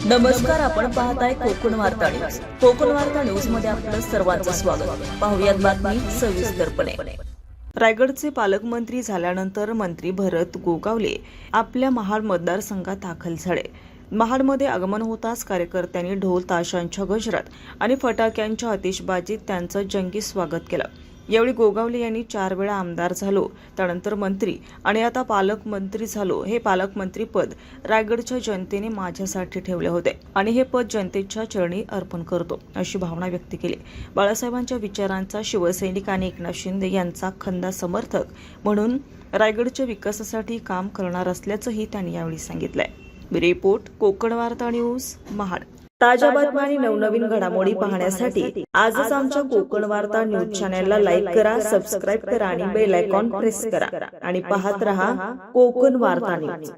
नमस्कार, आपण पाहताय कोकण वार्ता न्यूज. कोकण वार्ता न्यूज मध्ये आपलं सर्वांचं स्वागत. पाहुयात बातमी सविस्तरपणे. रायगडचे पालकमंत्री झाल्यानंतर मंत्री भरत गोगावले आपल्या महाड मतदारसंघात दाखल झाले. महाडमध्ये आगमन होताच कार्यकर्त्यांनी ढोल ताशांच्या गजरात आणि फटाक्यांच्या आतिषबाजीत त्यांचं जंगी स्वागत केलं. यावेळी गोगावले यांनी 4 वेळा आमदार झालो, त्यानंतर मंत्री आणि आता पालकमंत्री झालो. हे पालकमंत्री पद रायगडच्या जनतेने माझ्यासाठी ठेवले होते आणि हे पद जनतेच्या चरणी अर्पण करतो, अशी भावना व्यक्त केली. बाळासाहेबांच्या विचारांचा शिवसैनिक आणि एकनाथ शिंदे यांचा खंदा समर्थक म्हणून रायगडच्या विकासासाठी काम करणार असल्याचंही त्यांनी यावेळी सांगितलंय. रिपोर्ट कोकण वार्ता न्यूज, महाड. ताज्या बातम्या आणि नवनवीन घडामोडी पाहण्यासाठी आजच आमच्या कोकण वार्ता न्यूज चॅनलला लाईक करा, सबस्क्राईब करा आणि बेल आयकॉन प्रेस करा आणि पाहत रहा कोकण वार्ता न्यूज.